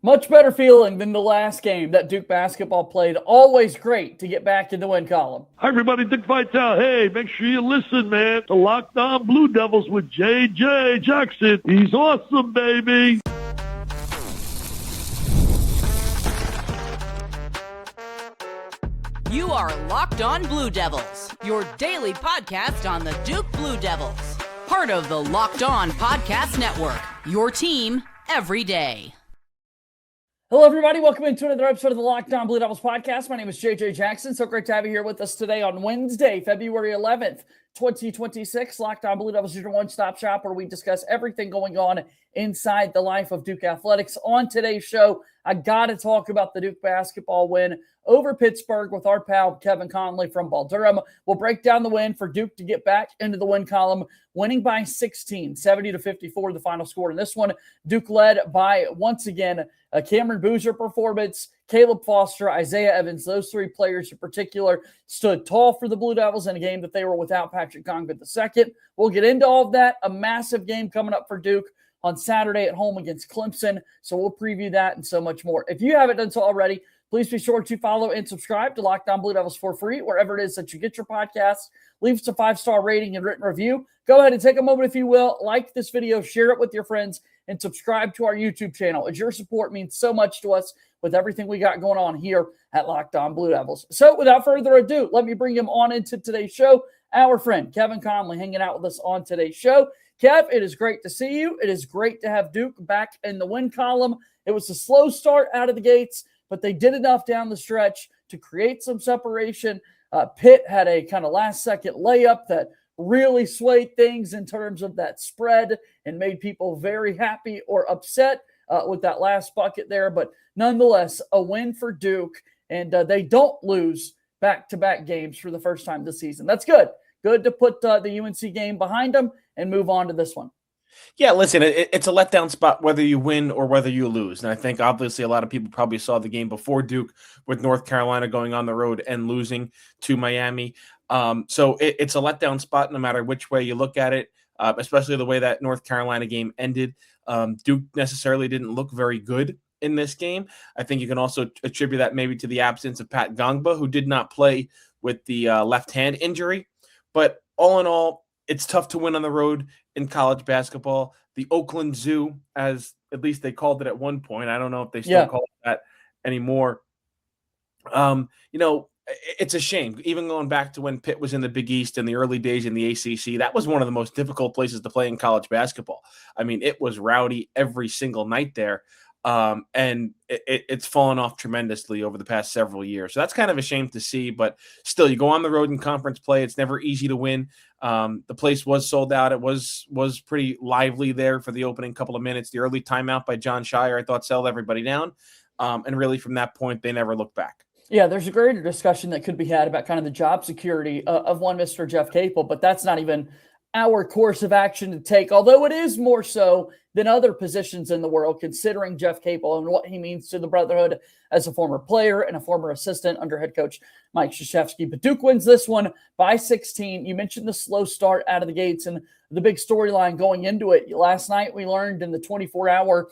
Much better feeling than the last game that Duke basketball played. Always great to get back in the win column. Hi, everybody. Dick Vitale. Hey, make sure you listen, man. The Locked On Blue Devils with J.J. Jackson. He's awesome, baby. You are Locked On Blue Devils, your daily podcast on the Duke Blue Devils. Part of the Locked On Podcast Network, your team every day. Hello, everybody. Welcome into another episode of the Locked On Blue Devils podcast. My name is J.J. Jackson. So great to have you here with us today on Wednesday, February 11th, 2026. Locked On Blue Devils is your one-stop shop where we discuss everything going on inside the life of Duke athletics. On today's show, I got to talk about the Duke basketball win over Pittsburgh with our pal Kevin Connelly from Ball Durham. We'll break down the win for Duke to get back into the win column, winning by 16, 70-54, the final score in this one. Duke led by, once again, a Cameron Boozer performance, Caleb Foster, Isaiah Evans. Those three players in particular stood tall for the Blue Devils in a game that they were without Patrick Ngongba II. We'll get into all of that. A massive game coming up for Duke on Saturday at home against Clemson. So we'll preview that and so much more. If you haven't done so already, please be sure to follow and subscribe to Locked On Blue Devils for free, wherever it is that you get your podcasts. Leave us a 5-star rating and written review. Go ahead and take a moment, if you will, like this video, share it with your friends, and subscribe to our YouTube channel, as your support means so much to us with everything we got going on here at Locked On Blue Devils. So without further ado, let me bring him on into today's show. Our friend Kevin Connelly hanging out with us on today's show. Kev, it is great to see you. It is great to have Duke back in the win column. It was a slow start out of the gates, but they did enough down the stretch to create some separation. Pitt had a kind of last-second layup that really swayed things in terms of that spread and made people very happy or upset with that last bucket there. But nonetheless, a win for Duke, and they don't lose back-to-back games for the first time this season. That's good. Good to put the UNC game behind them and move on to this one. Yeah, listen, it's a letdown spot whether you win or whether you lose. And I think obviously a lot of people probably saw the game before Duke with North Carolina going on the road and losing to Miami. So it's a letdown spot no matter which way you look at it, especially the way that North Carolina game ended. Duke necessarily didn't look very good in this game. I think you can also attribute that maybe to the absence of Pat Ngongba, who did not play with the left hand injury. But all in all, it's tough to win on the road in college basketball. The Oakland Zoo, as at least they called it at one point. I don't know if they still call it that anymore. It's a shame. Even going back to when Pitt was in the Big East in the early days in the ACC, that was one of the most difficult places to play in college basketball. I mean, it was rowdy every single night there. And it's fallen off tremendously over the past several years. So that's kind of a shame to see, but still, you go on the road in conference play. It's never easy to win. The place was sold out. It was pretty lively there for the opening couple of minutes. The early timeout by John Shire, I thought, settled everybody down. And really from that point, they never looked back. Yeah, there's a greater discussion that could be had about kind of the job security of one Mr. Jeff Capel, but that's not even our course of action to take, although it is more so than other positions in the world, considering Jeff Capel and what he means to the Brotherhood as a former player and a former assistant under head coach Mike Krzyzewski. But Duke wins this one by 16. You mentioned the slow start out of the gates and the big storyline going into it. Last night we learned in the 24-hour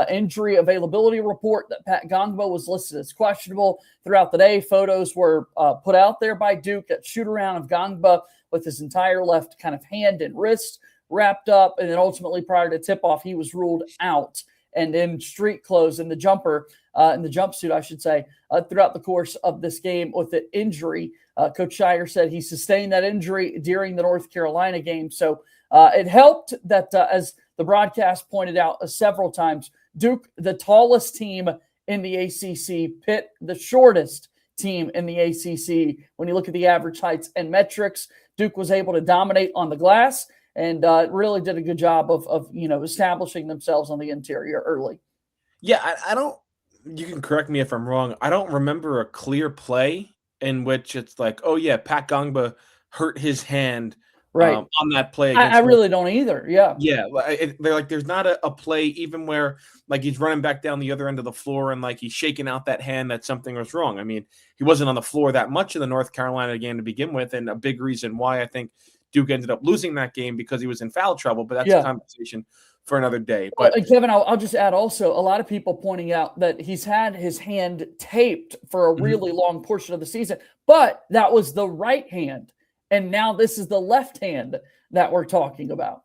injury availability report that Pat Ngongba was listed as questionable. Throughout the day, photos were put out there by Duke at shoot-around of Ngongba with his entire left kind of hand and wrist wrapped up. And then ultimately prior to tip-off, he was ruled out and in street clothes in the jumper, in the jumpsuit, I should say, throughout the course of this game with the injury. Coach Shire said he sustained that injury during the North Carolina game. So it helped that, as the broadcast pointed out several times, Duke, the tallest team in the ACC, Pitt, the shortest team in the ACC. When you look at the average heights and metrics, Duke was able to dominate on the glass and really did a good job of establishing themselves on the interior early. Yeah, I don't – you can correct me if I'm wrong. I don't remember a clear play in which it's like, oh, yeah, Pat Ngongba hurt his hand on that play. I really don't either, yeah. Yeah, they're like there's not a play even where like he's running back down the other end of the floor and like he's shaking out that hand that something was wrong. I mean, he wasn't on the floor that much in the North Carolina game to begin with, and a big reason why I think Duke ended up losing that game because he was in foul trouble, but that's a conversation for another day. But Kevin, I'll just add also a lot of people pointing out that he's had his hand taped for a really long portion of the season, but that was the right hand. And now this is the left hand that we're talking about.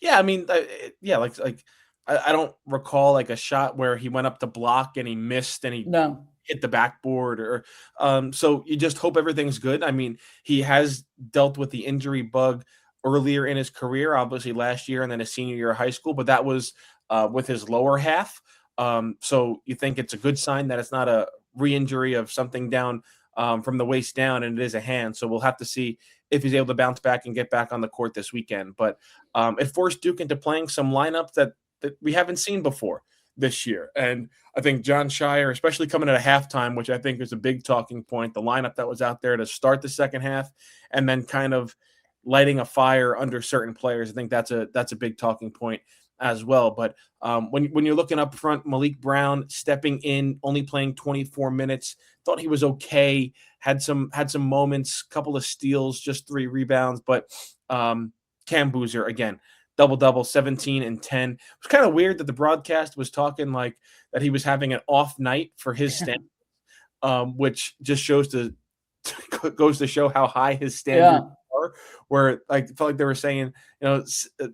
Yeah, I mean, I don't recall like a shot where he went up to block and he missed and he hit the backboard or so you just hope everything's good. I mean, he has dealt with the injury bug earlier in his career, obviously last year and then his senior year of high school, but that was with his lower half. So you think it's a good sign that it's not a re-injury of something down from the waist down, and it is a hand. So we'll have to see if he's able to bounce back and get back on the court this weekend. But it forced Duke into playing some lineups that we haven't seen before this year. And I think John Shire, especially coming at a halftime, which I think is a big talking point, the lineup that was out there to start the second half and then kind of lighting a fire under certain players, I think that's a big talking point as well. But when you're looking up front, Malik Brown stepping in, only playing 24 minutes, thought he was okay, had some moments, couple of steals, just 3 rebounds. But Cam Boozer, again, double-double, 17 and 10. It was kind of weird that the broadcast was talking like that he was having an off night for his standards, which just goes to show how high his standards are, where I felt like they were saying,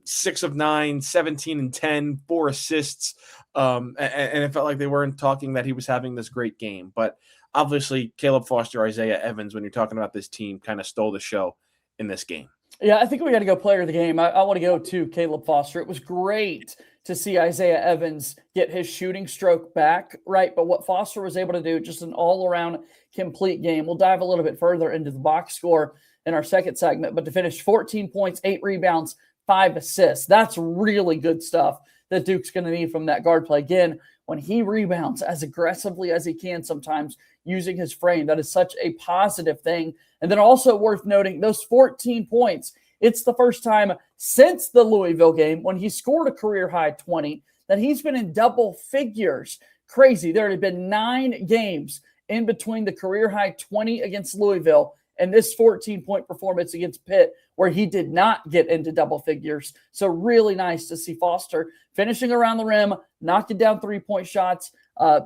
6 of 9, 17 and 10, 4 assists. And it felt like they weren't talking that he was having this great game. But obviously, Caleb Foster, Isaiah Evans, when you're talking about this team, kind of stole the show in this game. Yeah, I think we got to go player of the game. I want to go to Caleb Foster. It was great to see Isaiah Evans get his shooting stroke back, right? But what Foster was able to do, just an all-around complete game. We'll dive a little bit further into the box score in our second segment, but to finish 14 points, 8 rebounds, 5 assists. That's really good stuff that Duke's going to need from that guard play. Again, when he rebounds as aggressively as he can sometimes using his frame, that is such a positive thing. And then also worth noting, those 14 points, it's the first time since the Louisville game when he scored a career-high 20 that he's been in double figures. Crazy. There had been 9 games in between the career-high 20 against Louisville and this 14-point performance against Pitt where he did not get into double figures. So really nice to see Foster finishing around the rim, knocking down 3-point shots,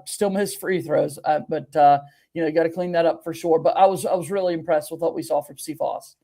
still missed free throws. But you got to clean that up for sure. But I was really impressed with what we saw from CFOS.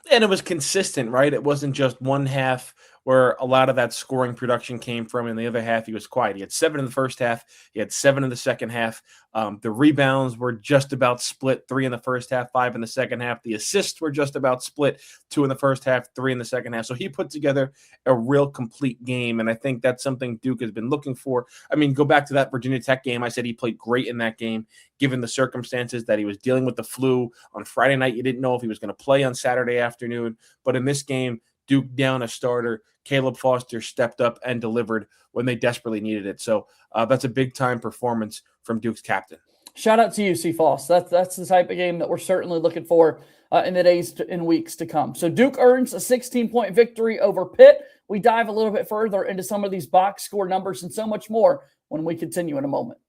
And it was consistent, right? It wasn't just one half where a lot of that scoring production came from, and the other half he was quiet. He had 7 in the first half. He had 7 in the second half. The rebounds were just about split, 3 in the first half, 5 in the second half. The assists were just about split, 2 in the first half, 3 in the second half. So he put together a real complete game, and I think that's something Duke has been looking for. I mean, go back to that Virginia Tech game. I said he played great in that game, given the circumstances that he was dealing with the flu. On Friday night, you didn't know if he was going to play on Saturday afternoon. But in this game, Duke down a starter, Caleb Foster stepped up and delivered when they desperately needed it. So that's a big-time performance from Duke's captain. Shout out to you, CFOS. That's the type of game that we're certainly looking for in the days and weeks to come. So Duke earns a 16-point victory over Pitt. We dive a little bit further into some of these box score numbers and so much more when we continue in a moment.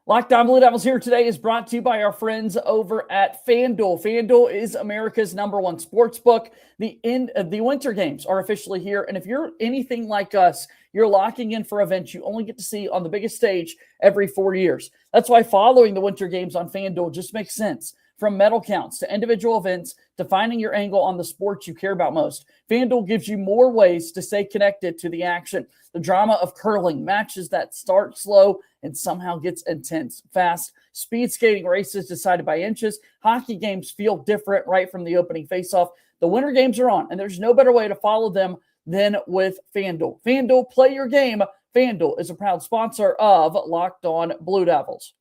Locked On Blue Devils here today is brought to you by our friends over at FanDuel. FanDuel is America's #1 sports book. The winter games are officially here, and if you're anything like us, you're locking in for events you only get to see on the biggest stage every 4 years. That's why following the winter games on FanDuel just makes sense. From medal counts to individual events to finding your angle on the sports you care about most, FanDuel gives you more ways to stay connected to the action. The drama of curling, matches that start slow and somehow gets intense fast. Speed skating races decided by inches. Hockey games feel different right from the opening faceoff. The winter games are on, and there's no better way to follow them than with FanDuel. FanDuel, play your game. FanDuel is a proud sponsor of Locked On Blue Devils.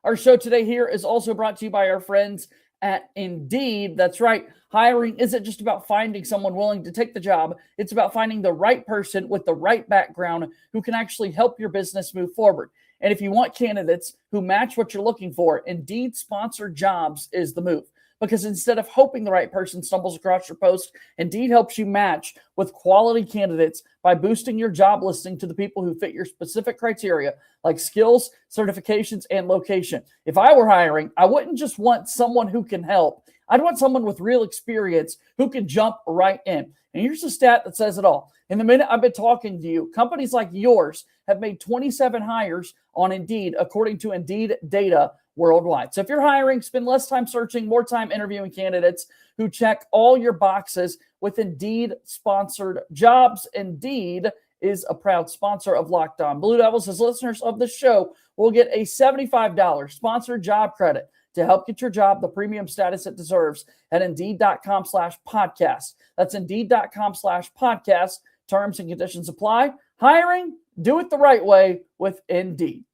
Our show today here is also brought to you by our friends at Indeed. That's right. Hiring isn't just about finding someone willing to take the job. It's about finding the right person with the right background who can actually help your business move forward. And if you want candidates who match what you're looking for, Indeed Sponsored Jobs is the move. Because instead of hoping the right person stumbles across your post, Indeed helps you match with quality candidates by boosting your job listing to the people who fit your specific criteria, like skills, certifications, and location. If I were hiring, I wouldn't just want someone who can help. I'd want someone with real experience who can jump right in. And here's a stat that says it all. In the minute I've been talking to you, companies like yours have made 27 hires on Indeed, according to Indeed data worldwide. So if you're hiring, spend less time searching, more time interviewing candidates who check all your boxes with Indeed-sponsored jobs. Indeed is a proud sponsor of Locked On Blue Devils. As listeners of the show will get a $75 sponsored job credit to help get your job the premium status it deserves at Indeed.com/podcast. That's Indeed.com/podcast. Terms and conditions apply. Hiring, do it the right way with Indeed.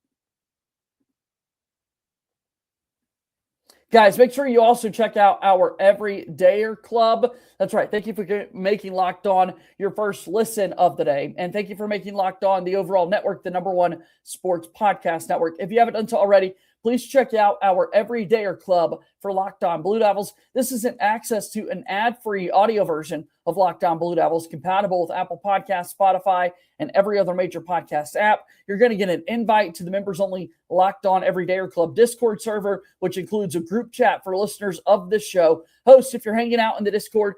Guys, make sure you also check out our Everydayer Club. That's right. Thank you for making Locked On your first listen of the day. And thank you for making Locked On the overall network, the #1 sports podcast network. If you haven't done so already, please check out our Everydayer Club for Locked On Blue Devils. This is an access to an ad-free audio version of Locked On Blue Devils, compatible with Apple Podcasts, Spotify, and every other major podcast app. You're going to get an invite to the members-only Locked On Everydayer Club Discord server, which includes a group chat for listeners of this show. Hosts, if you're hanging out in the Discord,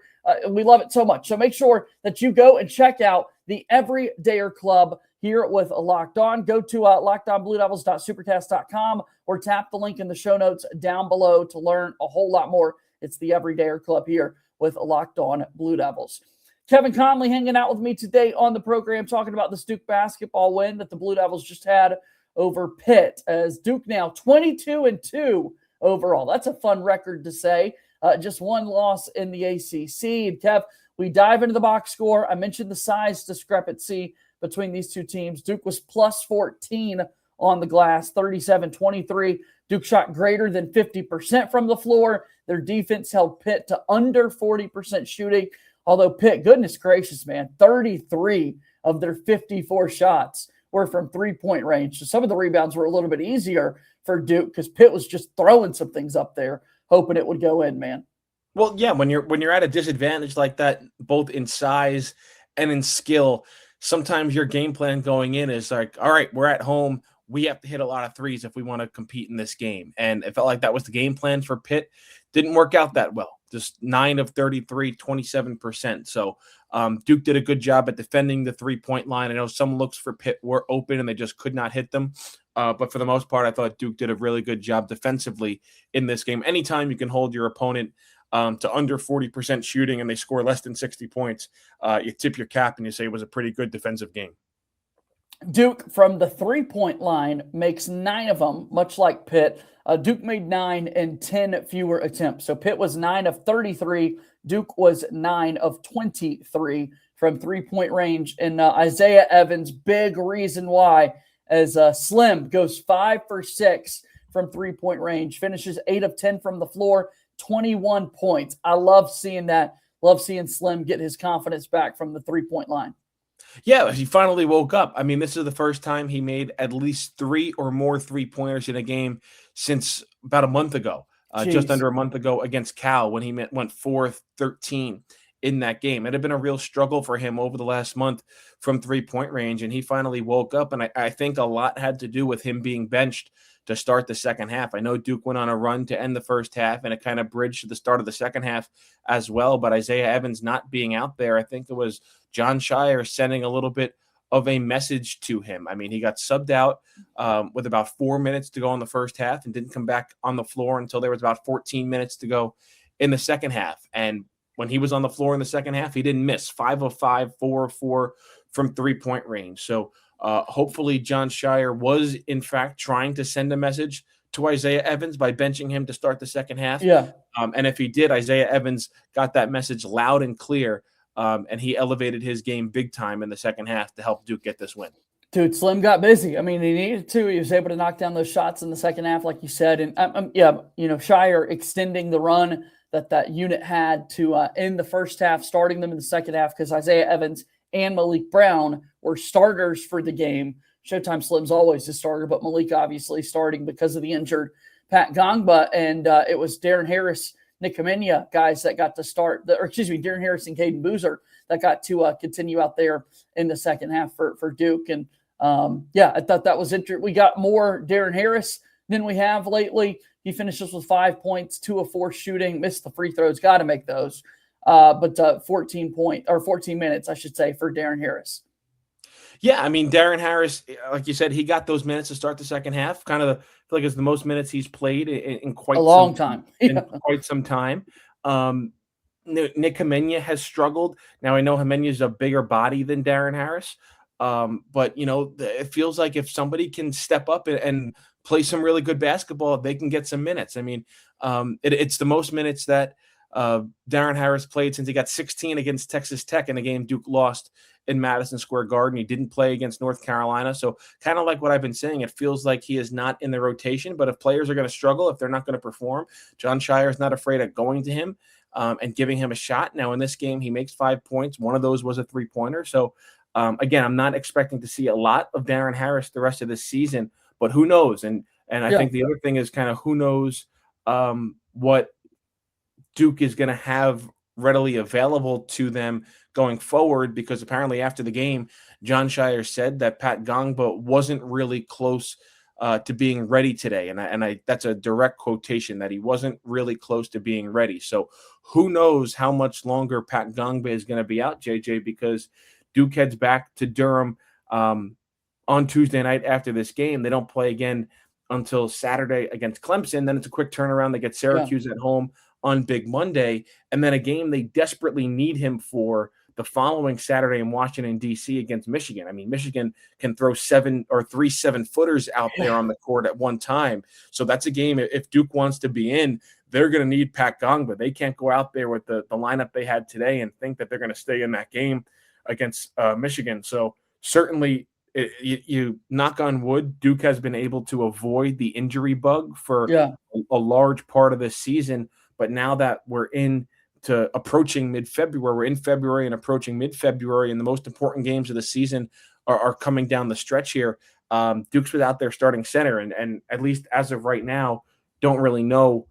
we love it so much. So make sure that you go and check out the Everydayer Club here with Locked On. Go to lockedonbluedevils.supercast.com or tap the link in the show notes down below to learn a whole lot more. It's the Everydayer Club here with Locked On Blue Devils. Kevin Connelly hanging out with me today on the program, talking about this Duke basketball win that the Blue Devils just had over Pitt, as Duke now 22-2 overall. That's a fun record to say. Just one loss in the ACC. And Kev, we dive into the box score. I mentioned the size discrepancy between these two teams. Duke was plus 14 on the glass, 37-23. Duke shot greater than 50% from the floor. Their defense held Pitt to under 40% shooting. Although Pitt, goodness gracious, man, 33 of their 54 shots were from three-point range. So some of the rebounds were a little bit easier for Duke because Pitt was just throwing some things up there, hoping it would go in, man. Well, yeah, when you're at a disadvantage like that, both in size and in skill, sometimes your game plan going in is like, all right, we're at home. We have to hit a lot of threes if we want to compete in this game. And it felt like that was the game plan for Pitt. Didn't work out that well. Just 9 of 33, 27%. So Duke did a good job at defending the three-point line. I know some looks for Pitt were open and they just could not hit them. But for the most part, I thought Duke did a really good job defensively in this game. Anytime you can hold your opponent to under 40% shooting and they score less than 60 points, you tip your cap and you say it was a pretty good defensive game. Duke from the three-point line makes 9 of them, much like Pitt. Duke made 9 and 10 fewer attempts. So Pitt was 9 of 33. Duke was 9 of 23 from three-point range. And Isaiah Evans, big reason why, as Slim goes 5 for 6 from three-point range, finishes 8 of 10 from the floor, 21 points. I love seeing that. Love seeing Slim get his confidence back from the three-point line. Yeah, he finally woke up. I mean, this is the first time he made at least 3 or more three-pointers in a game since about a month ago, just under a month ago against Cal when he went 4-13 in that game. It had been a real struggle for him over the last month from three-point range, and he finally woke up, and I think a lot had to do with him being benched to start the second half. I know Duke went on a run to end the first half, and it kind of bridged to the start of the second half as well, but Isaiah Evans not being out there, I think it was John Shire sending a little bit of a message to him. I mean, he got subbed out with about 4 minutes to go in the first half and didn't come back on the floor until there was about 14 minutes to go in the second half. And when he was on the floor in the second half, he didn't miss. 5 of 5, 4 of 4 from three-point range. So hopefully John Shire was, in fact, trying to send a message to Isaiah Evans by benching him to start the second half. Yeah. And if he did, Isaiah Evans got that message loud and clear. And he elevated his game big time in the second half to help Duke get this win. Dude, Slim got busy. I mean, he needed to. He was able to knock down those shots in the second half, like you said. And, Shire extending the run that unit had to end the first half, starting them in the second half, because Isaiah Evans and Malik Brown were starters for the game. Showtime Slim's always a starter, but Malik obviously starting because of the injured Pat Ngongba. And it was Darren Harris, Nick Kamenia guys that got to start, Darren Harris and Caden Boozer that got to continue out there in the second half for Duke. And I thought that was interesting. We got more Darren Harris than we have lately. He finishes with 5 points, 2 of 4 shooting, missed the free throws, got to make those. But 14 minutes, I should say, for Darren Harris. Yeah, I mean, Darren Harris, like you said, he got those minutes to start the second half. Kind of, I feel like it's the most minutes he's played in quite a long time. In quite some time. Nick Hemenya has struggled. Now, I know Hemenya is a bigger body than Darren Harris, but, it feels like if somebody can step up and play some really good basketball, they can get some minutes. I mean, it's the most minutes that Darren Harris played since he got 16 against Texas Tech in a game Duke lost in Madison Square Garden. He didn't play against North Carolina. So kind of like what I've been saying, it feels like he is not in the rotation, but if players are going to struggle, if they're not going to perform, John Shire is not afraid of going to him and giving him a shot. Now in this game, he makes 5 points. One of those was a 3-pointer. So again, I'm not expecting to see a lot of Darren Harris the rest of this season, but who knows? And I think the other thing is kind of who knows what Duke is going to have readily available to them going forward, because apparently after the game, John Shire said that Pat Ngongba wasn't really close to being ready today. And I that's a direct quotation, that he wasn't really close to being ready. So who knows how much longer Pat Ngongba is going to be out, JJ, because Duke heads back to Durham on Tuesday night after this game. They don't play again until Saturday against Clemson. Then it's a quick turnaround. They get Syracuse at home on Big Monday, and then a game they desperately need him for the following Saturday in Washington, D.C. against Michigan. I mean, Michigan can throw 3 7-footers out there on the court at one time. So that's a game, if Duke wants to be in, they're going to need Pat Ngongba. They can't go out there with the lineup they had today and think that they're going to stay in that game against Michigan. So certainly, you knock on wood, Duke has been able to avoid the injury bug for a large part of this season. But now that we're approaching mid-February, we're in February and approaching mid-February, and the most important games of the season are coming down the stretch here. Duke's without their starting center, and at least as of right now, don't really know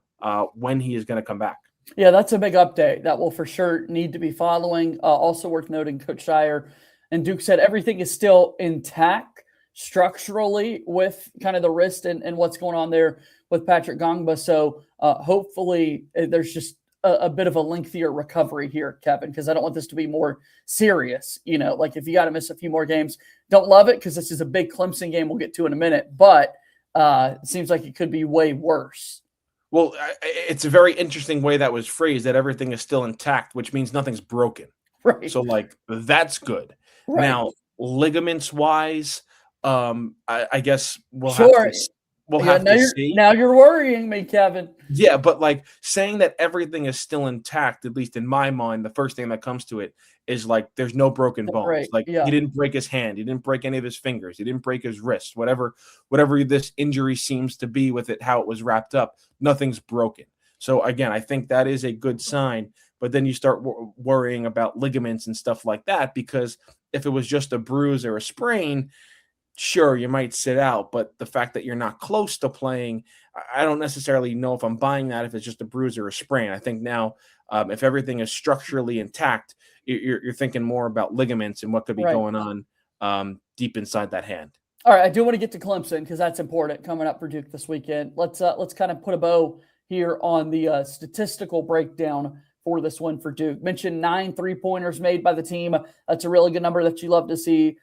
when he is going to come back. Yeah, that's a big update that will for sure need to be following. Also worth noting, Coach Shire and Duke said everything is still intact structurally with kind of the wrist and what's going on there with Patrick Ngongba. So hopefully there's just a bit of a lengthier recovery here, Kevin, because I don't want this to be more serious. Like if you got to miss a few more games, don't love it because this is a big Clemson game we'll get to in a minute, but it seems like it could be way worse. Well, it's a very interesting way that was phrased, that everything is still intact, which means nothing's broken. Right. So that's good. Right. Now, ligaments wise, I guess we'll have to see. Now you're worrying me, Kevin. Yeah, but saying that everything is still intact, at least in my mind, the first thing that comes to it is there's no broken bones. Right. He didn't break his hand, he didn't break any of his fingers, he didn't break his wrist, whatever this injury seems to be with it, how it was wrapped up, nothing's broken. So again, I think that is a good sign. But then you start worrying about ligaments and stuff like that, because if it was just a bruise or a sprain, sure, you might sit out. But the fact that you're not close to playing, I don't necessarily know if I'm buying that if it's just a bruise or a sprain. I think now if everything is structurally intact, you're thinking more about ligaments and what could be going on deep inside that hand. All right, I do want to get to Clemson because that's important coming up for Duke this weekend. Let's kind of put a bow here on the statistical breakdown for this win for Duke. Mentioned 9 3-pointers made by the team. That's a really good number that you love to see.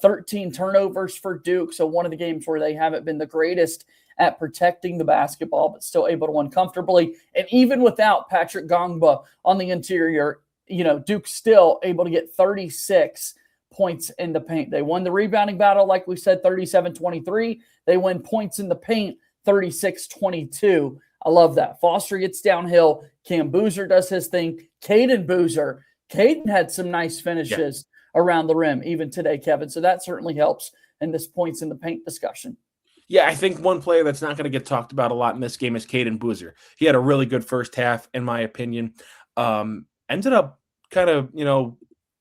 13 turnovers for Duke. So one of the games where they haven't been the greatest at protecting the basketball, but still able to win comfortably. And even without Patrick Ngongba on the interior, Duke's still able to get 36 points in the paint. They won the rebounding battle, like we said, 37-23. They win points in the paint, 36-22. I love that. Foster gets downhill. Cam Boozer does his thing. Caden had some nice finishes around the rim even today, Kevin. So that certainly helps in this points in the paint discussion. Yeah, I think one player that's not going to get talked about a lot in this game is Caden Boozer. He had a really good first half, in my opinion. Ended up kind of,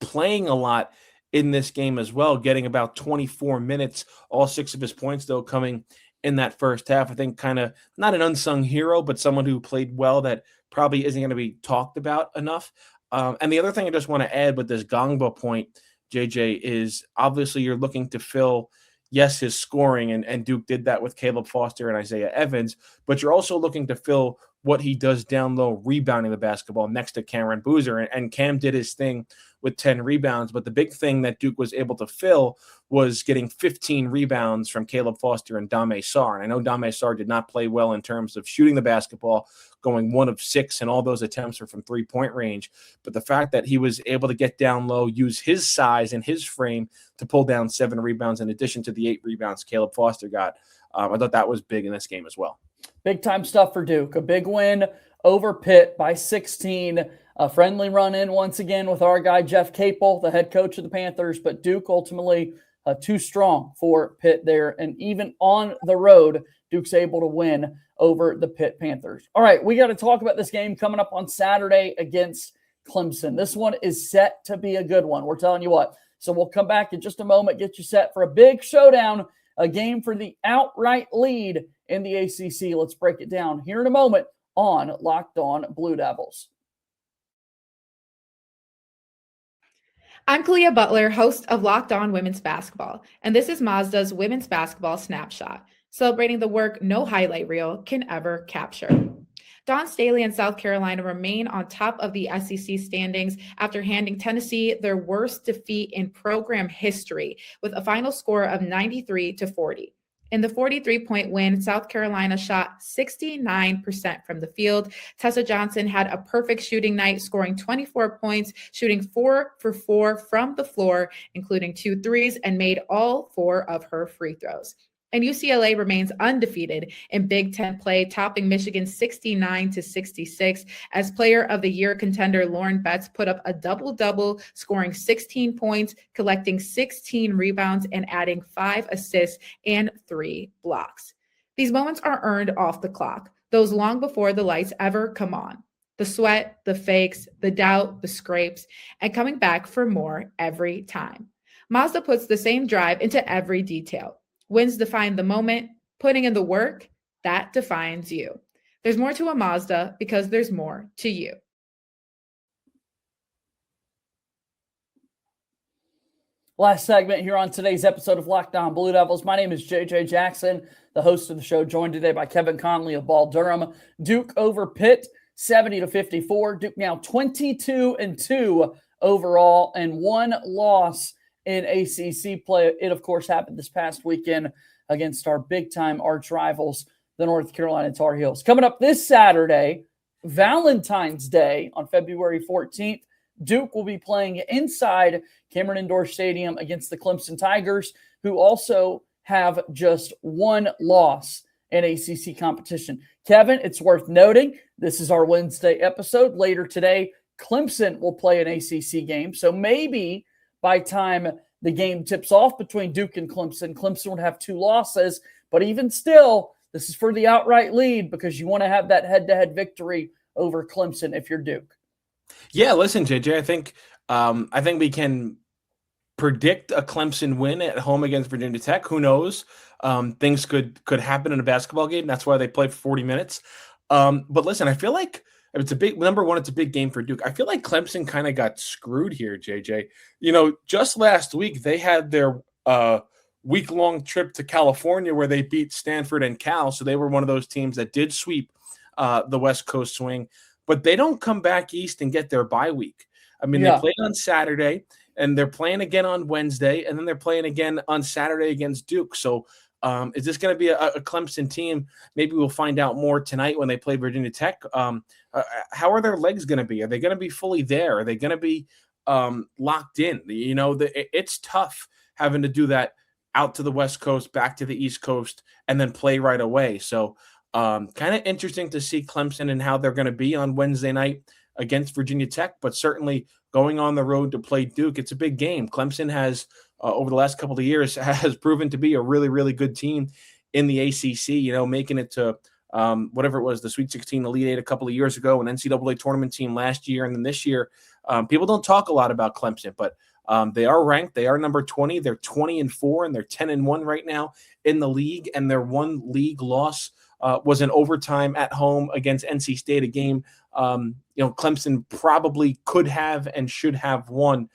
playing a lot in this game as well, getting about 24 minutes, all 6 of his points, though, coming in that first half. I think kind of not an unsung hero, but someone who played well that probably isn't going to be talked about enough. And the other thing I just want to add with this Ngongba point, JJ, is obviously you're looking to fill yes, his scoring, and Duke did that with Caleb Foster and Isaiah Evans, but you're also looking to fill what he does down low, rebounding the basketball next to Cameron Boozer. And Cam did his thing with 10 rebounds, but the big thing that Duke was able to fill was getting 15 rebounds from Caleb Foster and Dame Sarr. And I know Dame Sarr did not play well in terms of shooting the basketball, going 1 of 6, and all those attempts were from 3-point range. But the fact that he was able to get down low, use his size and his frame to pull down 7 rebounds in addition to the 8 rebounds Caleb Foster got, I thought that was big in this game as well. Big time stuff for Duke. A big win over Pitt by 16. A friendly run in once again with our guy Jeff Capel, the head coach of the Panthers, but Duke ultimately too strong for Pitt there. And even on the road, Duke's able to win over the Pitt Panthers. All right, we got to talk about this game coming up on Saturday against Clemson. This one is set to be a good one. We're telling you what. So we'll come back in just a moment, get you set for a big showdown, a game for the outright lead in the ACC. Let's break it down here in a moment on Locked On Blue Devils. I'm Kalia Butler, host of Locked On Women's Basketball, and this is Mazda's Women's Basketball Snapshot, celebrating the work no highlight reel can ever capture. Dawn Staley and South Carolina remain on top of the SEC standings after handing Tennessee their worst defeat in program history with a final score of 93-40. In the 43-point win, South Carolina shot 69% from the field. Tessa Johnson had a perfect shooting night, scoring 24 points, shooting 4 for 4 from the floor, including 2 threes, and made all 4 of her free throws. And UCLA remains undefeated in Big Ten play, topping Michigan 69-66 as Player of the Year contender Lauren Betts put up a double-double, scoring 16 points, collecting 16 rebounds, and adding 5 assists and 3 blocks. These moments are earned off the clock, those long before the lights ever come on. The sweat, the fakes, the doubt, the scrapes, and coming back for more every time. Mazda puts the same drive into every detail. Wins define the moment, putting in the work, that defines you. There's more to a Mazda because there's more to you. Last segment here on today's episode of Locked On Blue Devils. My name is JJ Jackson, the host of the show, joined today by Kevin Connelly of Ball Durham. Duke over Pitt, 70-54. Duke now 22-2 overall and 1 loss in ACC play. It, of course, happened this past weekend against our big-time arch rivals, the North Carolina Tar Heels. Coming up this Saturday, Valentine's Day on February 14th, Duke will be playing inside Cameron Indoor Stadium against the Clemson Tigers, who also have just 1 loss in ACC competition. Kevin, it's worth noting, this is our Wednesday episode. Later today, Clemson will play an ACC game, so maybe by time the game tips off between Duke and Clemson, Clemson would have 2 losses. But even still, this is for the outright lead because you want to have that head-to-head victory over Clemson if you're Duke. Yeah, listen, JJ, I think we can predict a Clemson win at home against Virginia Tech. Who knows? Things could happen in a basketball game. That's why they play for 40 minutes. But listen, I feel like it's a big number one. It's a big game for Duke. I feel like Clemson kind of got screwed here, JJ. You know, just last week they had their week-long trip to California where they beat Stanford and Cal. So they were one of those teams that did sweep the West Coast swing, but they don't come back east and get their bye week. I mean, They played on Saturday and they're playing again on Wednesday, and then they're playing again on Saturday against Duke. So is this going to be a Clemson team? Maybe we'll find out more tonight when they play Virginia Tech. How are their legs going to be? Are they going to be fully there? Are they going to be locked in? You know, it's tough having to do that out to the West Coast, back to the East Coast, and then play right away. So kind of interesting to see Clemson and how they're going to be on Wednesday night against Virginia Tech, but certainly going on the road to play Duke, it's a big game. Clemson has over the last couple of years has proven to be a really, really good team in the ACC, you know, making it to whatever it was, the Sweet 16 Elite 8 a couple of years ago, an NCAA tournament team last year. And then this year, people don't talk a lot about Clemson, but they are ranked. They are number 20. They're 20-4 and they're 10-1 right now in the league. And their one league loss was an overtime at home against NC State, a game, you know, Clemson probably could have and should have won.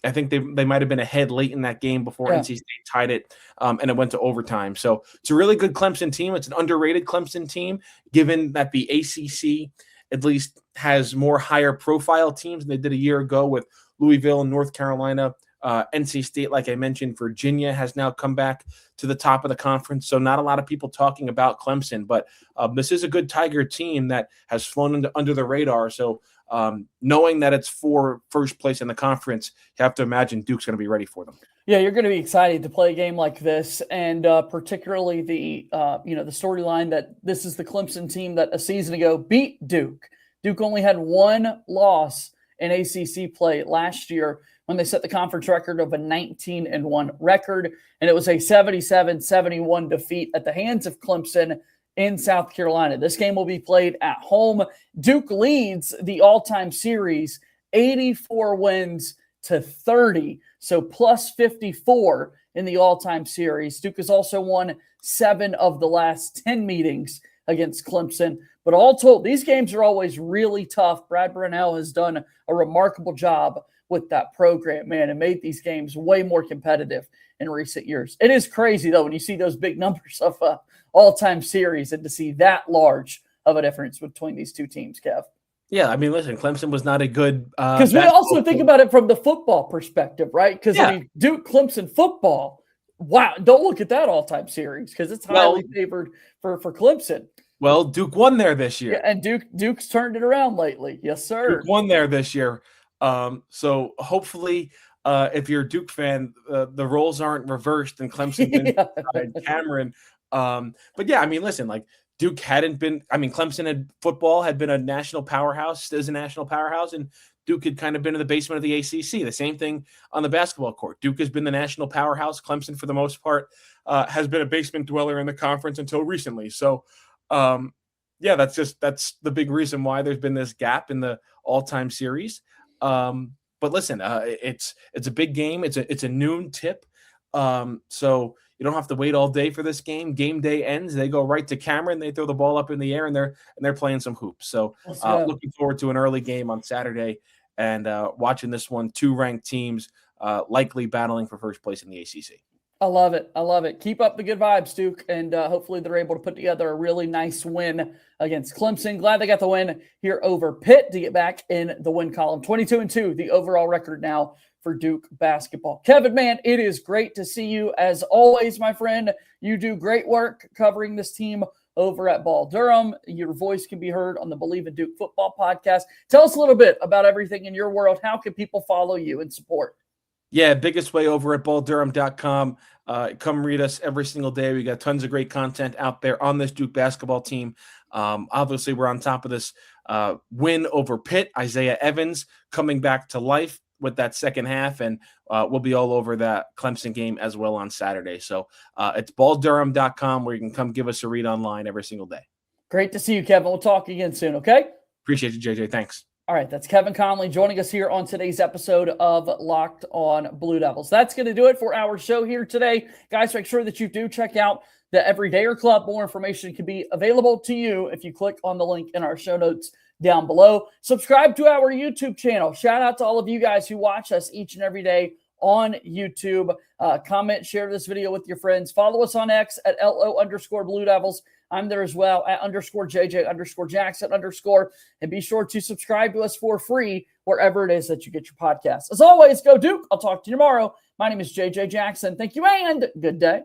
I think they might have been ahead late in that game before NC State tied it, and it went to overtime. So it's a really good Clemson team. It's an underrated Clemson team, given that the ACC at least has more higher profile teams than they did a year ago with Louisville and North Carolina. NC State, like I mentioned, Virginia has now come back to the top of the conference. So not a lot of people talking about Clemson, but this is a good Tiger team that has flown under the radar. So knowing that it's for first place in the conference, you have to imagine Duke's going to be ready for them. Yeah, you're going to be excited to play a game like this, and particularly the the storyline that this is the Clemson team that a season ago beat Duke. Duke only had one loss in ACC play last year when they set the conference record of a 19-1 record, and it was a 77-71 defeat at the hands of Clemson in South Carolina. This game will be played at home. Duke leads the all-time series 84 wins to 30, so plus 54 in the all-time series. Duke has also won 7 of the last 10 meetings against Clemson. But all told, these games are always really tough. Brad Brownell has done a remarkable job with that program, man, and made these games way more competitive in recent years. It is crazy, though, when you see those big numbers of all-time series and to see that large of a difference between these two teams, Kev. Yeah, I mean, listen, Clemson was not a good because we also think about it from the football perspective, right? Because I mean, Duke Clemson football, wow, don't look at that all-time series because it's highly favored for Clemson. Well, Duke won there this year. Yeah, and Duke's turned it around lately. Yes, sir. Duke won there this year. So hopefully, if you're a Duke fan, the roles aren't reversed and Clemson and Cameron. But yeah, I mean, listen, like Duke hadn't been. I mean, Clemson football had been a national powerhouse, is a national powerhouse, and Duke had kind of been in the basement of the ACC. The same thing on the basketball court. Duke has been the national powerhouse. Clemson, for the most part, has been a basement dweller in the conference until recently. So. Yeah, that's the big reason why there's been this gap in the all-time series. But listen, it's a big game. It's a noon tip. So you don't have to wait all day for this game. Game day ends. They go right to Cameron. They throw the ball up in the air and they're playing some hoops. So looking forward to an early game on Saturday and watching this one. 2 ranked teams likely battling for first place in the ACC. I love it. I love it. Keep up the good vibes, Duke, and hopefully they're able to put together a really nice win against Clemson. Glad they got the win here over Pitt to get back in the win column. 22-2, the overall record now for Duke basketball. Kevin, man, it is great to see you as always, my friend. You do great work covering this team over at Ball Durham. Your voice can be heard on the Believe in Duke Football podcast. Tell us a little bit about everything in your world. How can people follow you and support? Yeah, biggest way over at balldurham.com. Come read us every single day. We got tons of great content out there on this Duke basketball team. Obviously, we're on top of this win over Pitt. Isaiah Evans coming back to life with that second half, and we'll be all over that Clemson game as well on Saturday. So it's balldurham.com where you can come give us a read online every single day. Great to see you, Kevin. We'll talk again soon, okay? Appreciate you, JJ. Thanks. All right, that's Kevin Connelly joining us here on today's episode of Locked on Blue Devils. That's going to do it for our show here today. Guys, make sure that you do check out the Everydayer Club. More information can be available to you if you click on the link in our show notes down below. Subscribe to our YouTube channel. Shout out to all of you guys who watch us each and every day on YouTube. Comment, share this video with your friends. Follow us on X at LO_Blue Devils. I'm there as well at _JJ_Jackson_. And be sure to subscribe to us for free wherever it is that you get your podcasts. As always, go Duke. I'll talk to you tomorrow. My name is JJ Jackson. Thank you and good day.